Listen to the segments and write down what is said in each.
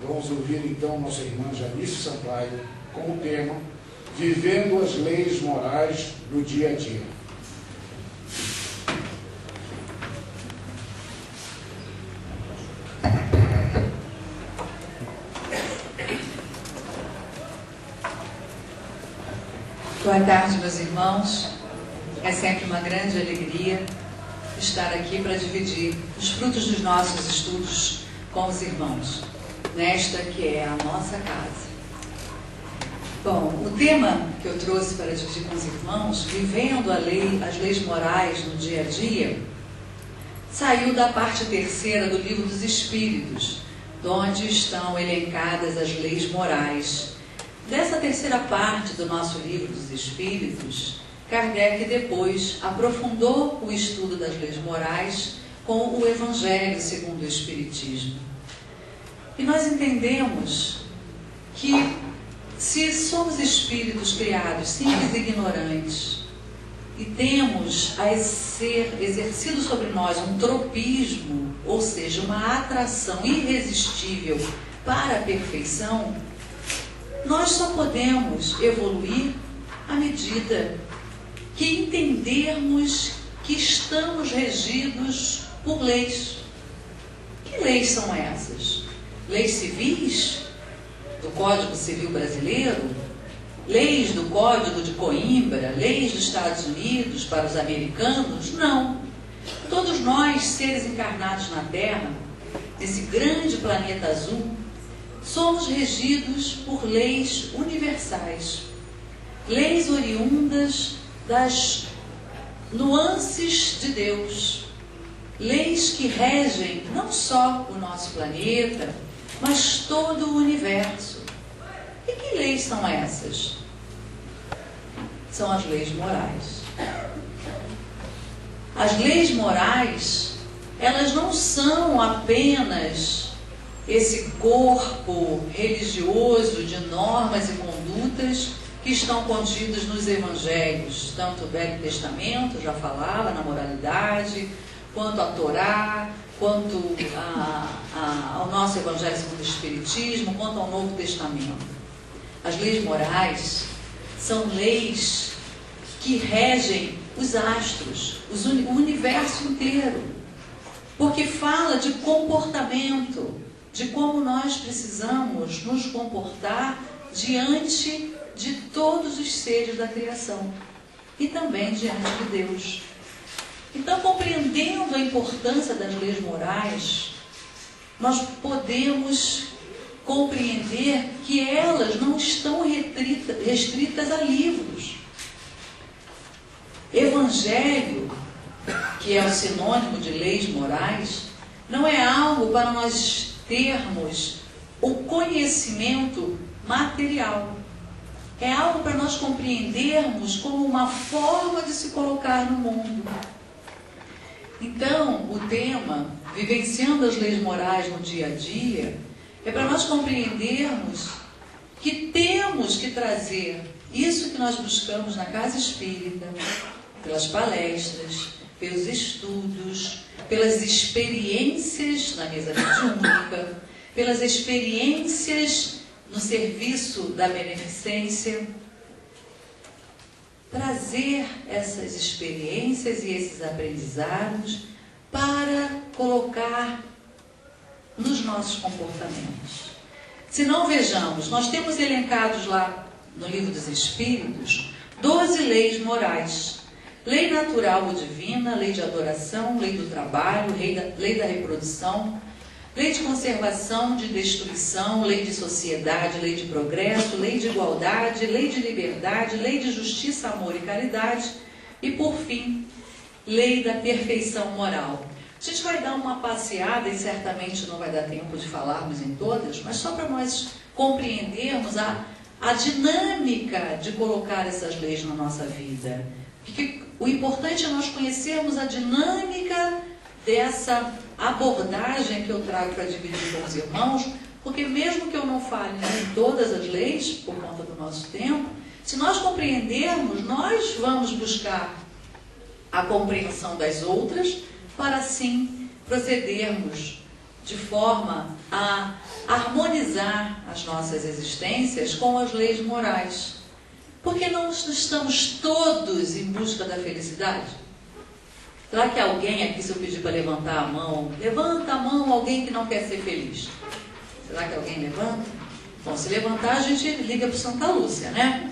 Vamos ouvir então nossa irmã Janice Sampaio com o tema Vivendo as Leis Morais do Dia a Dia. Boa tarde, meus irmãos. É sempre uma grande alegria estar aqui para dividir os frutos dos nossos estudos com os irmãos, nesta que é a nossa casa. Bom, o tema que eu trouxe para dividir com os irmãos, vivendo as leis morais no dia a dia, saiu da parte terceira do Livro dos Espíritos, onde estão elencadas as leis morais. Dessa terceira parte do nosso Livro dos Espíritos, Kardec depois aprofundou o estudo das leis morais com o Evangelho segundo o Espiritismo. E nós entendemos que, se somos espíritos criados simples e ignorantes, e temos a ser exercido sobre nós um tropismo, ou seja, uma atração irresistível para a perfeição, nós só podemos evoluir à medida que entendermos que estamos regidos por leis. Que leis são essas? Leis civis? Do Código Civil Brasileiro? Leis do Código de Coimbra? Leis dos Estados Unidos para os americanos? Não. Todos nós, seres encarnados na Terra, nesse grande planeta azul, somos regidos por leis universais, leis oriundas das nuances de Deus, leis que regem não só o nosso planeta, mas todo o universo. E que leis são essas? São as leis morais. As leis morais, elas não são apenas esse corpo religioso de normas e condutas que estão contidos nos evangelhos, tanto o Velho Testamento, já falava na moralidade, quanto a Torá, quanto ao nosso Evangelho segundo o Espiritismo, quanto ao Novo Testamento. As leis morais são leis que regem os astros, o universo inteiro, porque fala de comportamento, de como nós precisamos nos comportar diante de todos os seres da criação e também diante de Deus. Então, compreendendo a importância das leis morais, nós podemos compreender que elas não estão restritas a livros. Evangelho, que é o sinônimo de leis morais, não é algo para nós termos o conhecimento material. É algo para nós compreendermos como uma forma de se colocar no mundo. Então, o tema, vivenciando as leis morais no dia a dia, é para nós compreendermos que temos que trazer isso que nós buscamos na casa espírita, pelas palestras, pelos estudos, pelas experiências na mesa mediúnica, pelas experiências no serviço da beneficência, trazer essas experiências e esses aprendizados para colocar nos nossos comportamentos. Se não, vejamos, nós temos elencados lá no Livro dos Espíritos 12 leis morais. Lei natural ou divina, lei de adoração, lei do trabalho, lei da reprodução, lei de conservação, de destruição, lei de sociedade, lei de progresso, lei de igualdade, lei de liberdade, lei de justiça, amor e caridade e, por fim, lei da perfeição moral. A gente vai dar uma passeada e certamente não vai dar tempo de falarmos em todas, mas só para nós compreendermos a dinâmica de colocar essas leis na nossa vida. Porque o importante é nós conhecermos a dinâmica dessa abordagem que eu trago para dividir com os irmãos, porque mesmo que eu não fale em todas as leis, por conta do nosso tempo, se nós compreendermos, nós vamos buscar a compreensão das outras, para assim procedermos de forma a harmonizar as nossas existências com as leis morais. Porque não estamos todos em busca da felicidade? Será que alguém aqui, se eu pedir para levantar a mão, levanta a mão alguém que não quer ser feliz? Será que alguém levanta? Bom, se levantar, a gente liga para Santa Lúcia, né?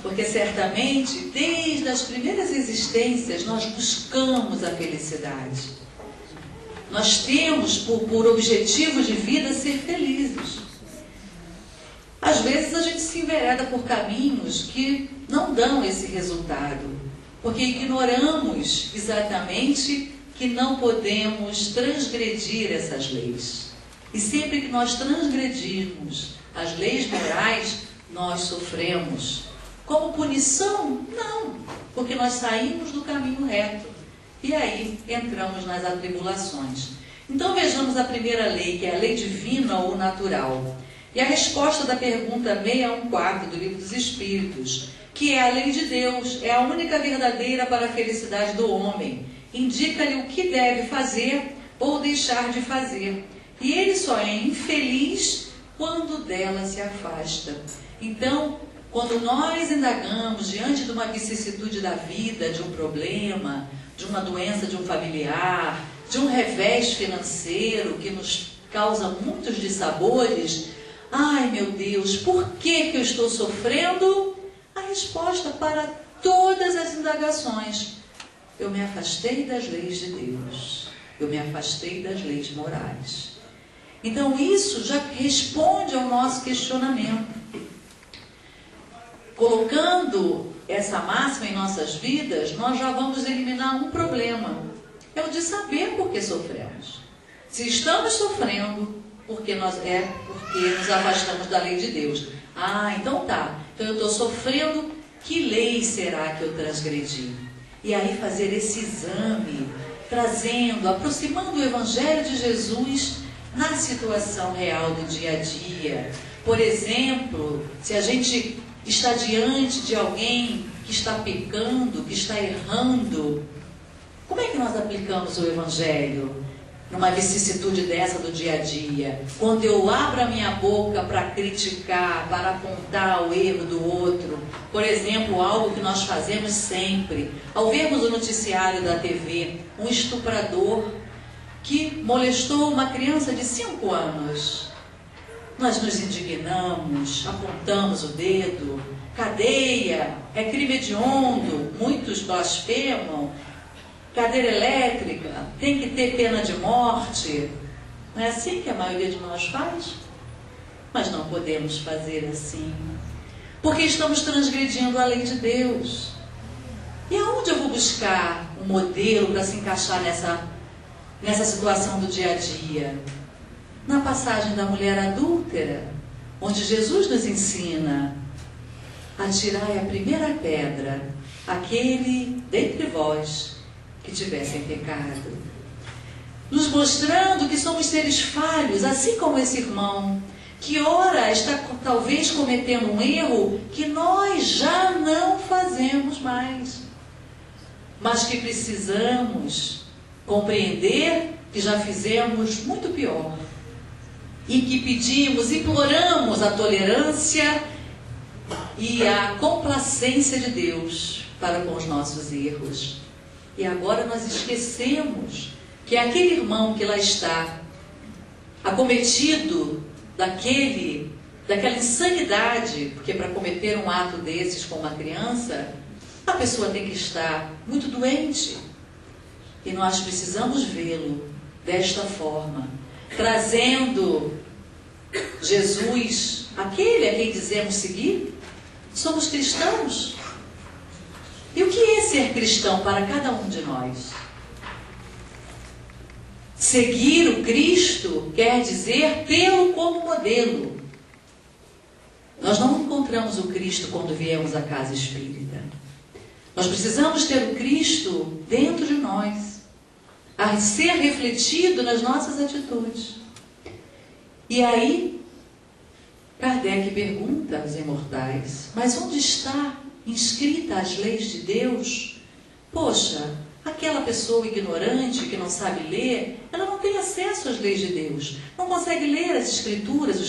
Porque certamente, desde as primeiras existências, nós buscamos a felicidade. Nós temos por objetivo de vida ser felizes. Às vezes a gente se envereda por caminhos que não dão esse resultado, porque ignoramos exatamente que não podemos transgredir essas leis. E sempre que nós transgredirmos as leis morais, nós sofremos. Como punição? Não, porque nós saímos do caminho reto. E aí entramos nas atribulações. Então vejamos a primeira lei, que é a lei divina ou natural. E a resposta da pergunta 614 do Livro dos Espíritos, que é a lei de Deus, é a única verdadeira para a felicidade do homem. Indica-lhe o que deve fazer ou deixar de fazer. E ele só é infeliz quando dela se afasta. Então, quando nós indagamos diante de uma vicissitude da vida, de um problema, de uma doença de um familiar, de um revés financeiro que nos causa muitos dissabores, ai meu Deus, por que eu estou sofrendo? A resposta para todas as indagações: eu me afastei das leis de Deus, eu me afastei das leis morais. Então isso já responde ao nosso questionamento. Colocando essa máxima em nossas vidas, nós já vamos eliminar um problema. É o de saber por que sofremos. Se estamos sofrendo, porque nos afastamos da lei de Deus. Ah, então tá. Então eu estou sofrendo, que lei será que eu transgredi? E aí fazer esse exame, aproximando o Evangelho de Jesus na situação real do dia a dia. Por exemplo, se a gente está diante de alguém que está pecando, que está errando, como é que nós aplicamos o Evangelho numa vicissitude dessa do dia a dia? Quando eu abro a minha boca para criticar, para apontar o erro do outro, por exemplo, algo que nós fazemos sempre, ao vermos o noticiário da TV, um estuprador que molestou uma criança de 5 anos. Nós nos indignamos, apontamos o dedo, cadeia, é crime hediondo, muitos blasfemam, cadeira elétrica, tem que ter pena de morte. Não é assim que a maioria de nós faz? Mas não podemos fazer assim, porque estamos transgredindo a lei de Deus. E aonde eu vou buscar um modelo para se encaixar nessa situação do dia a dia? Na passagem da mulher adúltera, onde Jesus nos ensina: atirai a primeira pedra, aquele dentre vós que tivesse em pecado. Nos mostrando que somos seres falhos, assim como esse irmão, que ora está talvez cometendo um erro que nós já não fazemos mais, mas que precisamos compreender que já fizemos muito pior. E que pedimos, imploramos a tolerância e a complacência de Deus para com os nossos erros. E agora nós esquecemos que aquele irmão que lá está, acometido daquela insanidade, porque para cometer um ato desses com uma criança, a pessoa tem que estar muito doente. E nós precisamos vê-lo desta forma, trazendo Jesus, aquele a quem dizemos seguir. Somos cristãos. E o que é ser cristão para cada um de nós? Seguir o Cristo quer dizer tê-lo como modelo. Nós não encontramos o Cristo quando viemos à casa espírita. Nós precisamos ter o Cristo dentro de nós, a ser refletido nas nossas atitudes. E aí, Kardec pergunta aos imortais: mas onde está inscrita as leis de Deus? Poxa, Aquela pessoa ignorante que não sabe ler, ela não tem acesso às leis de Deus, não consegue ler as escrituras,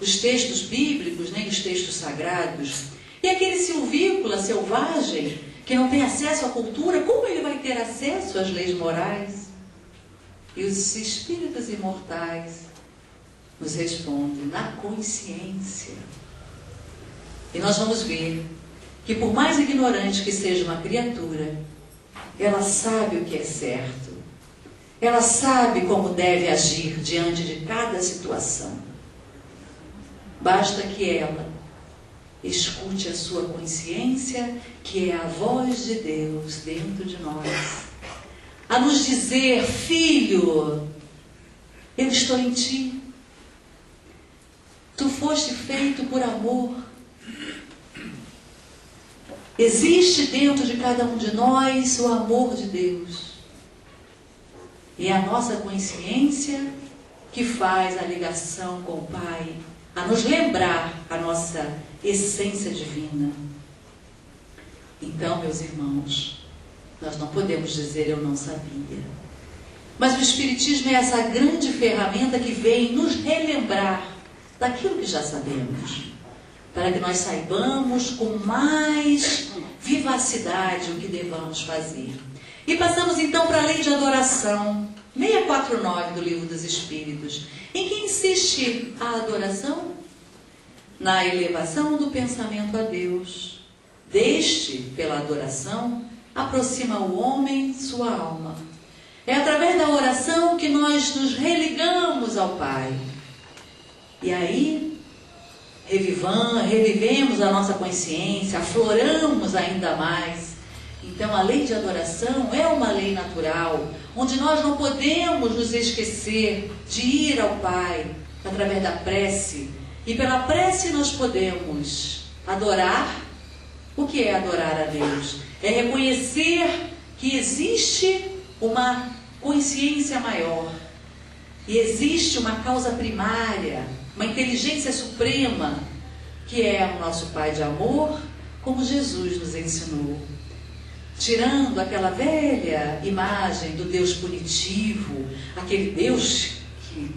os textos bíblicos, nem os textos sagrados. E aquele silvícola selvagem, que não tem acesso à cultura, como ele vai ter acesso às leis morais? E os espíritos imortais nos respondem na consciência. E nós vamos ver que por mais ignorante que seja uma criatura, ela sabe o que é certo. Ela sabe como deve agir diante de cada situação. Basta que ela escute a sua consciência, que é a voz de Deus dentro de nós, a nos dizer: filho, eu estou em ti. Tu foste feito por amor. Existe dentro de cada um de nós o amor de Deus. E é a nossa consciência que faz a ligação com o Pai, a nos lembrar a nossa essência divina. Então, meus irmãos, nós não podemos dizer eu não sabia. Mas o Espiritismo é essa grande ferramenta que vem nos relembrar daquilo que já sabemos, para que nós saibamos com mais vivacidade o que devamos fazer. E passamos então para a lei de adoração, 649 do Livro dos Espíritos, em que insiste a adoração na elevação do pensamento a Deus. Deste, pela adoração, aproxima o homem sua alma. É através da oração que nós nos religamos ao Pai. E aí, revivemos a nossa consciência, afloramos ainda mais. Então, a lei de adoração é uma lei natural, onde nós não podemos nos esquecer de ir ao Pai através da prece. E pela prece nós podemos adorar. O que é adorar a Deus? É reconhecer que existe uma consciência maior. E existe uma causa primária, uma inteligência suprema, que é o nosso Pai de amor, como Jesus nos ensinou. Tirando aquela velha imagem do Deus punitivo, aquele Deus que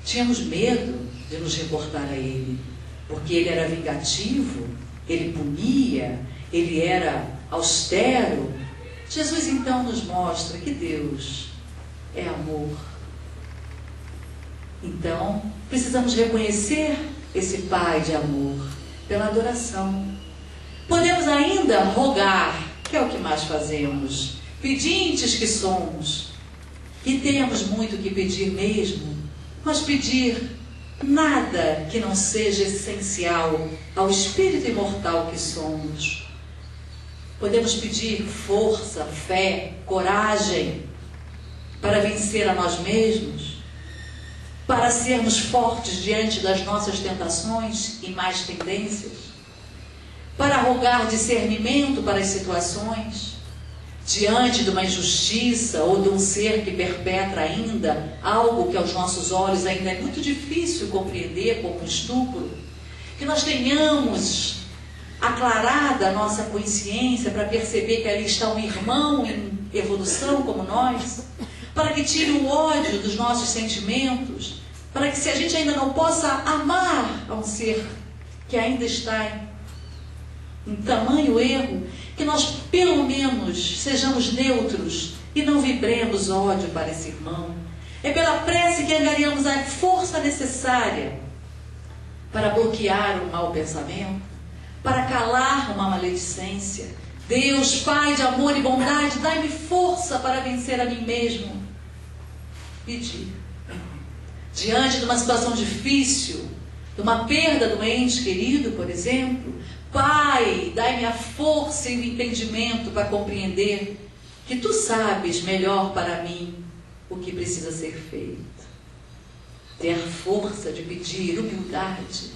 tínhamos medo de nos reportar a Ele, porque Ele era vingativo, Ele punia, Ele era austero. Jesus então nos mostra que Deus é amor. Então, precisamos reconhecer esse Pai de amor pela adoração. Podemos ainda rogar, que é o que mais fazemos, pedintes que somos, e temos muito que pedir mesmo, mas pedir nada que não seja essencial ao espírito imortal que somos. Podemos pedir força, fé, coragem para vencer a nós mesmos, para sermos fortes diante das nossas tentações e más tendências, para rogar discernimento para as situações, diante de uma injustiça ou de um ser que perpetra ainda algo que aos nossos olhos ainda é muito difícil compreender, como um estupro, que nós tenhamos aclarada a nossa consciência para perceber que ali está um irmão em evolução como nós, para que tire o ódio dos nossos sentimentos, para que, se a gente ainda não possa amar a um ser que ainda está em tamanho erro, que nós pelo menos sejamos neutros e não vibremos ódio para esse irmão. É pela prece que angariamos a força necessária para bloquear um mau pensamento, para calar uma maledicência. Deus, Pai de amor e bondade, dai-me força para vencer a mim mesmo. Pedir. Diante de uma situação difícil, de uma perda do ente querido, por exemplo, Pai, dai-me a força e o entendimento para compreender que Tu sabes melhor para mim o que precisa ser feito. Ter força de pedir, humildade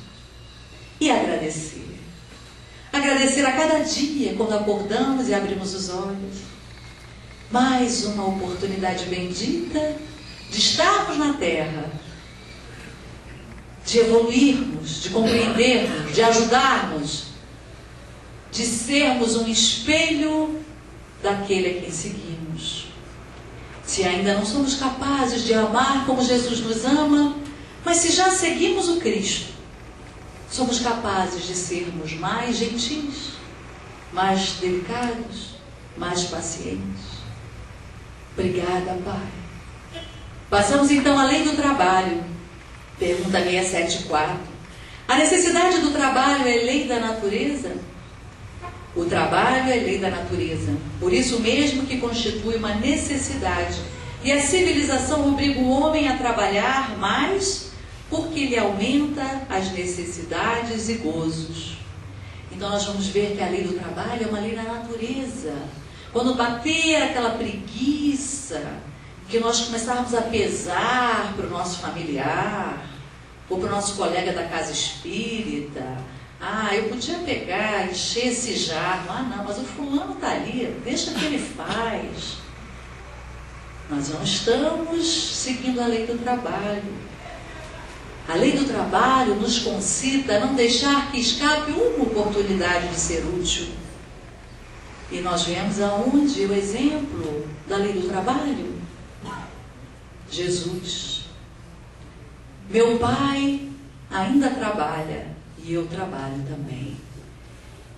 e agradecer. Agradecer a cada dia quando acordamos e abrimos os olhos. Mais uma oportunidade bendita de estarmos na Terra, de evoluirmos, de compreendermos, de ajudarmos, de sermos um espelho daquele a quem seguimos. Se ainda não somos capazes de amar como Jesus nos ama, mas se já seguimos o Cristo, somos capazes de sermos mais gentis, mais delicados, mais pacientes. Obrigada, Pai. Passamos então à lei do trabalho. Pergunta 674. A necessidade do trabalho é lei da natureza? O trabalho é lei da natureza, por isso mesmo que constitui uma necessidade. E a civilização obriga o homem a trabalhar mais, porque lhe aumenta as necessidades e gozos. Então nós vamos ver que a lei do trabalho é uma lei da natureza. Quando bater aquela preguiça, que nós começarmos a pesar para o nosso familiar, ou para o nosso colega da casa espírita, eu podia pegar, encher esse jarro, não, mas o fulano está ali, deixa que ele faz. Nós não estamos seguindo a lei do trabalho. A lei do trabalho nos concita a não deixar que escape uma oportunidade de ser útil. E nós vemos aonde o exemplo da lei do trabalho? Jesus. Meu Pai ainda trabalha e eu trabalho também.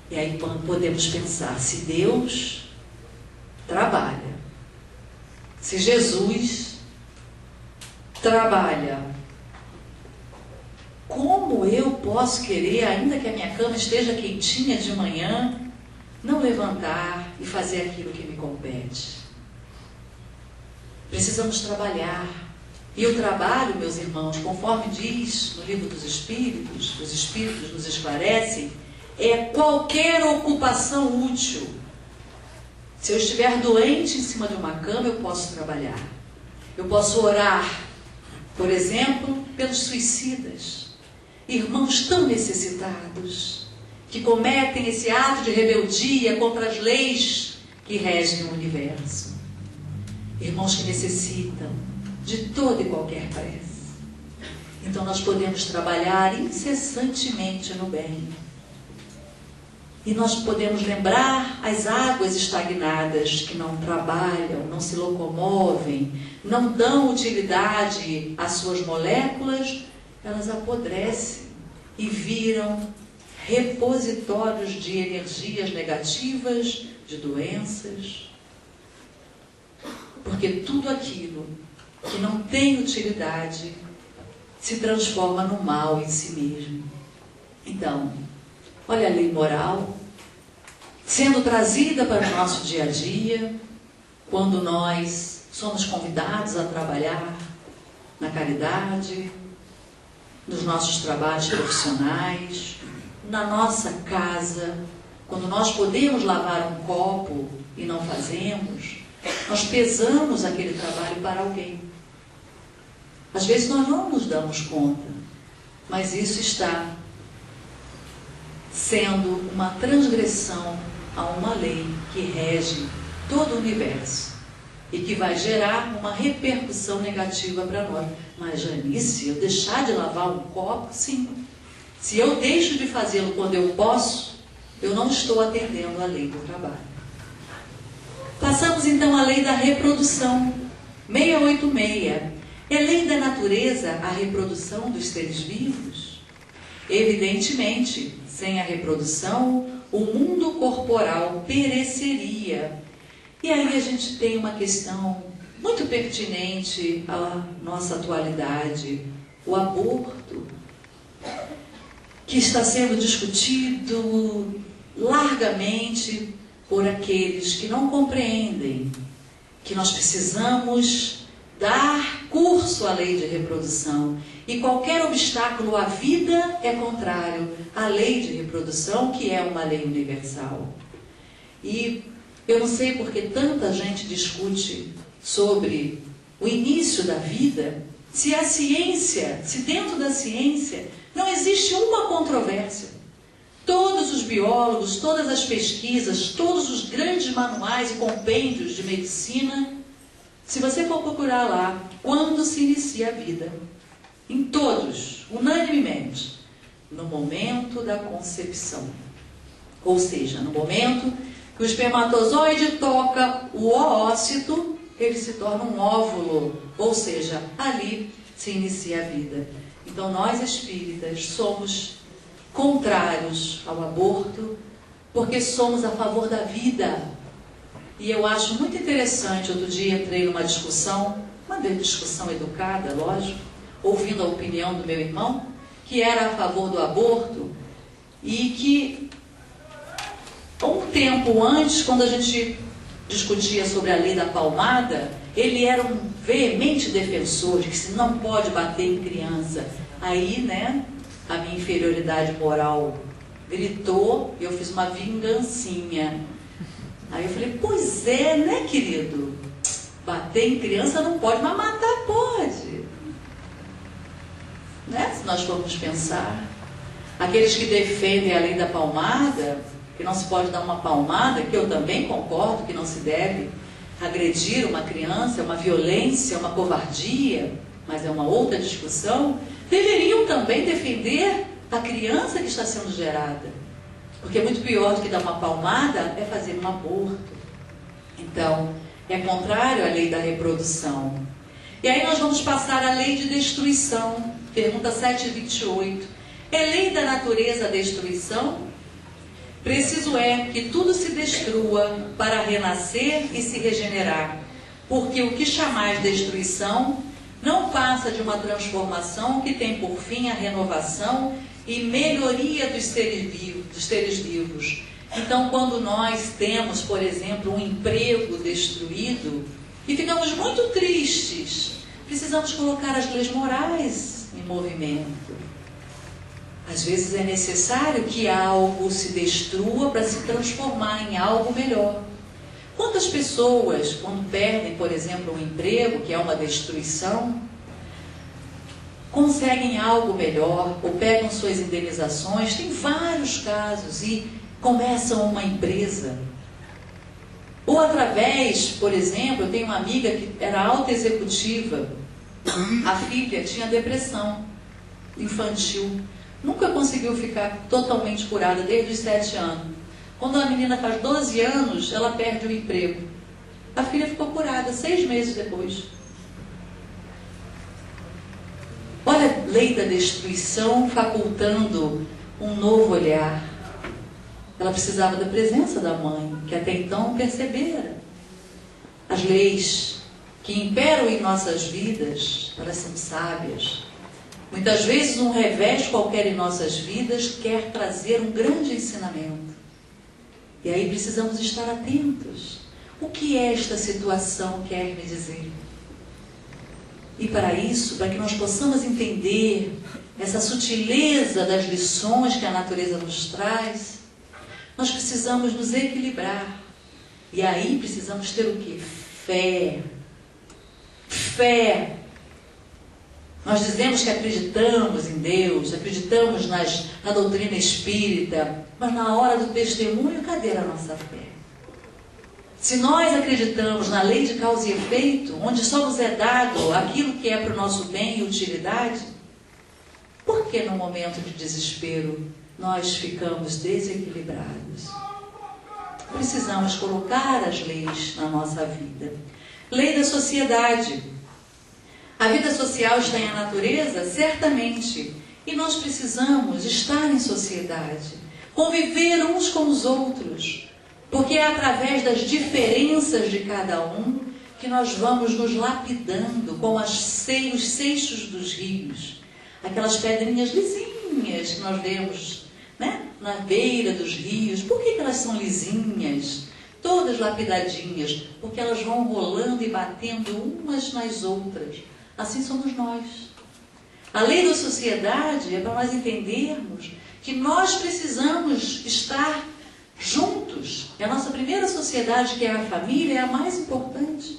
E aí podemos pensar, se Deus trabalha, se Jesus trabalha, como eu posso querer, ainda que a minha cama esteja quentinha de manhã, não levantar e fazer aquilo que me compete? Precisamos trabalhar. E o trabalho, meus irmãos, conforme diz no livro dos Espíritos, os Espíritos nos esclarecem, é qualquer ocupação útil. Se eu estiver doente em cima de uma cama, eu posso trabalhar. Eu posso orar, por exemplo, pelos suicidas, irmãos tão necessitados, que cometem esse ato de rebeldia contra as leis que regem o universo. Irmãos que necessitam de toda e qualquer prece. Então nós podemos trabalhar incessantemente no bem. E nós podemos lembrar as águas estagnadas que não trabalham, não se locomovem, não dão utilidade às suas moléculas, elas apodrecem e viram repositórios de energias negativas, de doenças. Porque tudo aquilo que não tem utilidade se transforma no mal em si mesmo. Então, olha a lei moral sendo trazida para o nosso dia a dia, quando nós somos convidados a trabalhar na caridade, nos nossos trabalhos profissionais, na nossa casa, quando nós podemos lavar um copo e não fazemos, nós pesamos aquele trabalho para alguém. Às vezes nós não nos damos conta, mas isso está sendo uma transgressão a uma lei que rege todo o universo e que vai gerar uma repercussão negativa para nós. Mas, Janice, eu deixar de lavar um copo? Sim. Se eu deixo de fazê-lo quando eu posso, eu não estou atendendo à lei do trabalho. Passamos então à lei da reprodução. 686. É lei da natureza a reprodução dos seres vivos? Evidentemente, sem a reprodução, o mundo corporal pereceria. E aí a gente tem uma questão muito pertinente à nossa atualidade, o aborto, que está sendo discutido largamente por aqueles que não compreendem que nós precisamos dar curso à lei de reprodução. E qualquer obstáculo à vida é contrário à lei de reprodução, que é uma lei universal. E eu não sei porque tanta gente discute sobre o início da vida, se a ciência, se dentro da ciência não existe uma controvérsia. Todos os biólogos, todas as pesquisas, todos os grandes manuais e compêndios de medicina, se você for procurar lá, quando se inicia a vida, em todos, unanimemente, no momento da concepção. Ou seja, no momento que o espermatozoide toca o oócito, ele se torna um óvulo, ou seja, ali se inicia a vida. Então nós espíritas somos contrários ao aborto, porque somos a favor da vida. E eu acho muito interessante, outro dia entrei numa discussão, uma discussão educada, lógico, ouvindo a opinião do meu irmão, que era a favor do aborto, e que um tempo antes, quando a gente discutia sobre a lei da palmada, ele era um veemente defensor de que se não pode bater em criança. Aí, né, a minha inferioridade moral gritou, e eu fiz uma vingancinha. Aí eu falei, pois é, né, querido? Bater em criança não pode, mas matar pode. Né? Se nós formos pensar. Aqueles que defendem a lei da palmada, que não se pode dar uma palmada, que eu também concordo que não se deve agredir uma criança, é uma violência, uma covardia, mas é uma outra discussão, deveriam também defender a criança que está sendo gerada. Porque é muito pior do que dar uma palmada é fazer um aborto. Então, é contrário à lei da reprodução. E aí nós vamos passar à lei de destruição. Pergunta 728. É lei da natureza a destruição? Preciso é que tudo se destrua para renascer e se regenerar, porque o que chamais destruição não passa de uma transformação que tem por fim a renovação e melhoria dos seres vivos. Então, quando nós temos, por exemplo, um emprego destruído e ficamos muito tristes, precisamos colocar as leis morais em movimento. Às vezes é necessário que algo se destrua para se transformar em algo melhor. Quantas pessoas, quando perdem, por exemplo, um emprego, que é uma destruição, conseguem algo melhor, ou pegam suas indenizações, tem vários casos, e começam uma empresa. Ou através, por exemplo, eu tenho uma amiga que era alta executiva, a filha tinha depressão infantil, nunca conseguiu ficar totalmente curada desde os 7 anos. Quando a menina faz 12 anos, ela perde o emprego. A filha ficou curada 6 meses depois. Olha a lei da destruição facultando um novo olhar. Ela precisava da presença da mãe, que até então não percebera. As leis que imperam em nossas vidas, elas são sábias. Muitas vezes um revés qualquer em nossas vidas quer trazer um grande ensinamento. E aí precisamos estar atentos. O que esta situação quer me dizer? E para isso, para que nós possamos entender essa sutileza das lições que a natureza nos traz, nós precisamos nos equilibrar. E aí precisamos ter o quê? Fé. Fé. Nós dizemos que acreditamos em Deus, acreditamos na doutrina espírita, mas na hora do testemunho, cadê a nossa fé? Se nós acreditamos na lei de causa e efeito, onde só nos é dado aquilo que é para o nosso bem e utilidade, por que no momento de desespero nós ficamos desequilibrados? Precisamos colocar as leis na nossa vida. Lei da sociedade. A vida social está em a natureza? Certamente. E nós precisamos estar em sociedade, conviver uns com os outros, porque é através das diferenças de cada um que nós vamos nos lapidando com os seixos dos rios. Aquelas pedrinhas lisinhas que nós vemos, né, na beira dos rios. Por que elas são lisinhas? Todas lapidadinhas, porque elas vão rolando e batendo umas nas outras. Assim somos nós. A lei da sociedade é para nós entendermos que nós precisamos estar juntos. E a nossa primeira sociedade, que é a família, é a mais importante.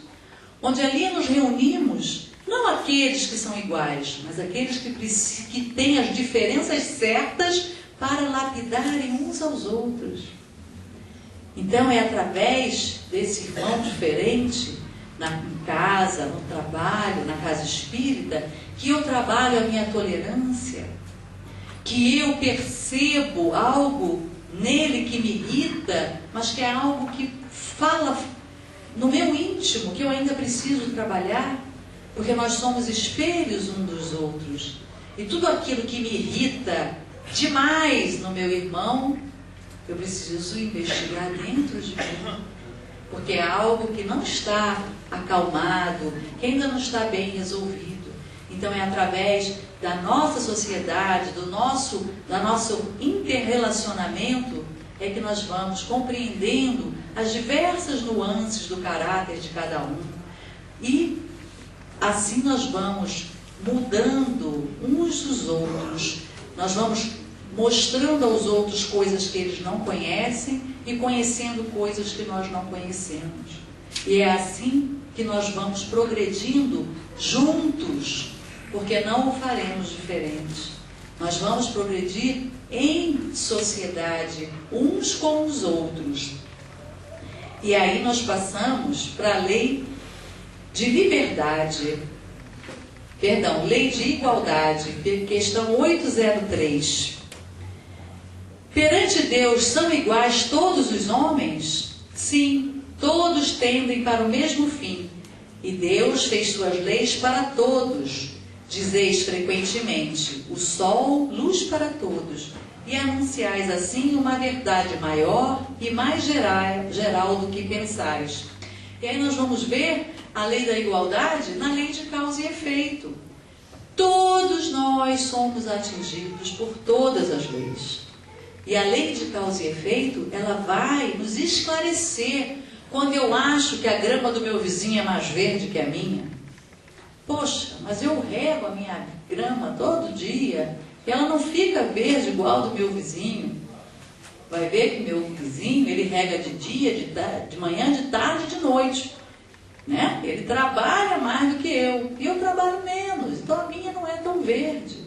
Onde ali nos reunimos, não aqueles que são iguais, mas aqueles que têm as diferenças certas para lapidarem uns aos outros. Então é através desse irmão diferente, em casa, no trabalho, na casa espírita, que eu trabalho a minha tolerância, que eu percebo algo nele que me irrita, mas que é algo que fala no meu íntimo, que eu ainda preciso trabalhar, porque nós somos espelhos uns dos outros. E tudo aquilo que me irrita demais no meu irmão, eu preciso investigar dentro de mim, porque é algo que não está acalmado, que ainda não está bem resolvido. Então é através da nossa sociedade, do nosso interrelacionamento, é que nós vamos compreendendo as diversas nuances do caráter de cada um. E assim nós vamos mudando uns dos outros, nós vamos mostrando aos outros coisas que eles não conhecem e conhecendo coisas que nós não conhecemos. E é assim que nós vamos progredindo juntos, porque não o faremos diferente. Nós vamos progredir em sociedade, uns com os outros. E aí nós passamos para a lei de liberdade, lei de igualdade, questão 803. Perante Deus são iguais todos os homens? Sim, todos tendem para o mesmo fim. E Deus fez suas leis para todos. Dizeis frequentemente, o sol, luz para todos. E anunciais assim uma verdade maior e mais geral do que pensais. E aí nós vamos ver a lei da igualdade na lei de causa e efeito. Todos nós somos atingidos por todas as leis. E a lei de causa e efeito, ela vai nos esclarecer quando eu acho que a grama do meu vizinho é mais verde que a minha. Poxa, mas eu rego a minha grama todo dia e ela não fica verde igual do meu vizinho. Vai ver que meu vizinho, ele rega de dia, de manhã, de tarde e de noite. Né? Ele trabalha mais do que eu. E eu trabalho menos. Então a minha não é tão verde.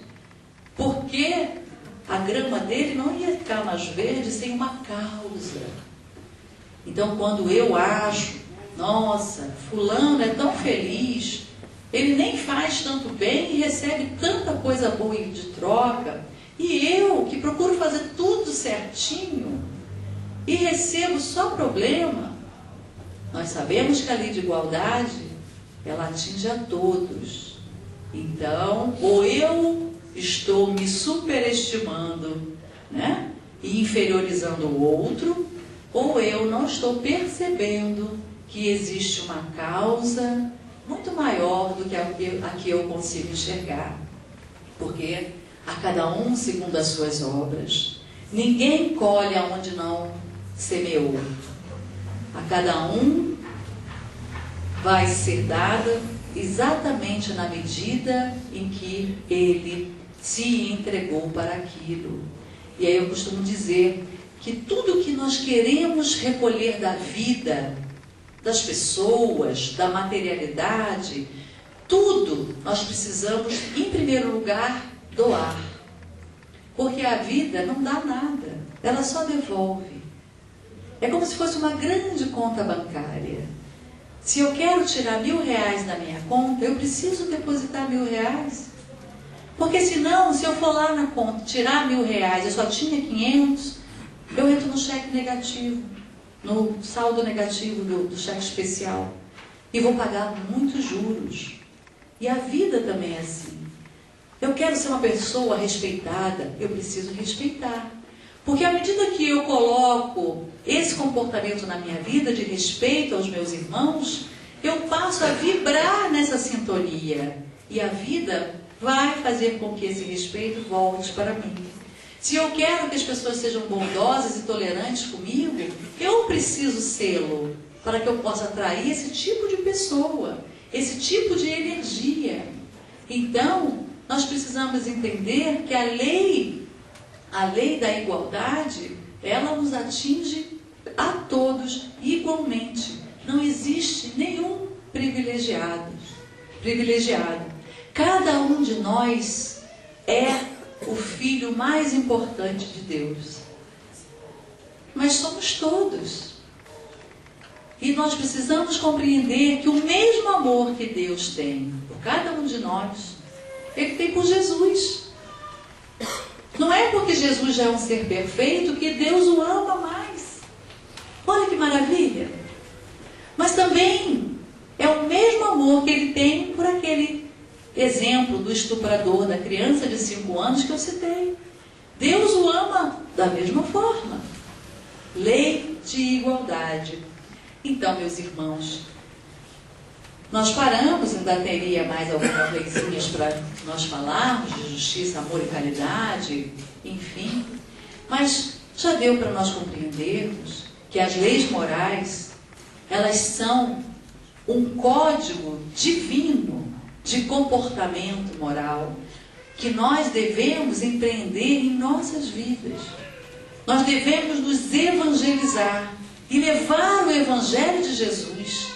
Porque a grama dele não ia ficar mais verde sem uma causa. Então quando eu acho, nossa, fulano é tão feliz, ele nem faz tanto bem e recebe tanta coisa boa de troca, e eu que procuro fazer tudo certinho e recebo só problema. Nós sabemos que a lei de igualdade, ela atinge a todos. Então, ou eu estou me superestimando, né, e inferiorizando o outro, ou eu não estou percebendo que existe uma causa muito maior do que a que eu consigo enxergar. Porque a cada um segundo as suas obras. Ninguém colhe aonde não semeou. A cada um vai ser dada exatamente na medida em que ele se entregou para aquilo. E aí eu costumo dizer que tudo que nós queremos recolher da vida, das pessoas, da materialidade, tudo nós precisamos, em primeiro lugar, doar. Porque a vida não dá nada, ela só devolve. É como se fosse uma grande conta bancária. Se eu quero tirar R$1.000 da minha conta, eu preciso depositar R$1.000. Porque senão, se eu for lá na conta tirar R$1.000, eu só tinha 500, eu entro no cheque negativo, no saldo negativo do cheque especial. E vou pagar muitos juros. E a vida também é assim. Eu quero ser uma pessoa respeitada, eu preciso respeitar. Porque à medida que eu coloco esse comportamento na minha vida de respeito aos meus irmãos, eu passo a vibrar nessa sintonia. E a vida vai fazer com que esse respeito volte para mim. Se eu quero que as pessoas sejam bondosas e tolerantes comigo, eu preciso sê-lo para que eu possa atrair esse tipo de pessoa, esse tipo de energia. Então, nós precisamos entender que a lei da igualdade, ela nos atinge a todos igualmente. Não existe nenhum privilegiado. Cada um de nós é o filho mais importante de Deus. Mas somos todos. E nós precisamos compreender que o mesmo amor que Deus tem por cada um de nós, Ele tem por Jesus. Não é porque Jesus já é um ser perfeito que Deus o ama mais. Olha que maravilha! Mas também é o mesmo amor que ele tem por aquele exemplo do estuprador, da criança de 5 anos que eu citei. Deus o ama da mesma forma. Lei de igualdade. Então, meus irmãos, nós paramos, ainda teria mais algumas leizinhas para nós falarmos de justiça, amor e caridade, enfim. Mas já deu para nós compreendermos que as leis morais, elas são um código divino de comportamento moral que nós devemos empreender em nossas vidas. Nós devemos nos evangelizar e levar o Evangelho de Jesus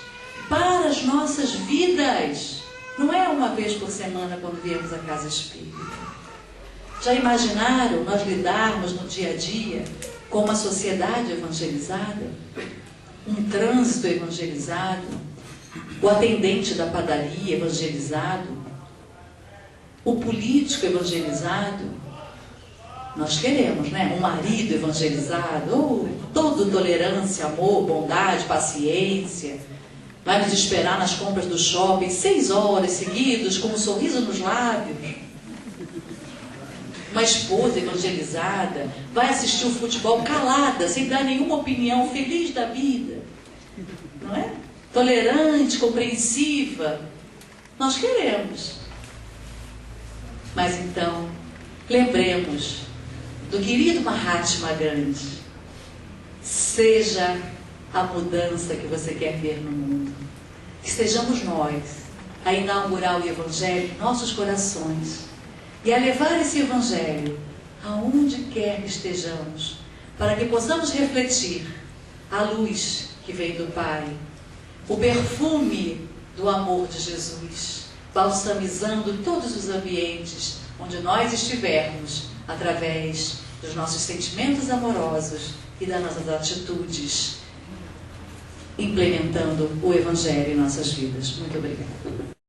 para as nossas vidas. Não é uma vez por semana quando viemos à casa espírita. Já imaginaram nós lidarmos no dia a dia com uma sociedade evangelizada? Um trânsito evangelizado? O atendente da padaria evangelizado? O político evangelizado? Nós queremos, né? Um marido evangelizado, todo tolerância, amor, bondade, paciência. Vai nos esperar nas compras do shopping 6 horas seguidas, com um sorriso nos lábios. Uma esposa evangelizada, vai assistir o futebol calada, sem dar nenhuma opinião, feliz da vida. Não é? Tolerante, compreensiva. Nós queremos. Mas então, lembremos do querido Mahatma Gandhi. Seja a mudança que você quer ver no mundo. Que sejamos nós a inaugurar o Evangelho em nossos corações e a levar esse Evangelho aonde quer que estejamos, para que possamos refletir a luz que vem do Pai, o perfume do amor de Jesus, balsamizando todos os ambientes onde nós estivermos, através dos nossos sentimentos amorosos e das nossas atitudes, implementando o Evangelho em nossas vidas. Muito obrigada.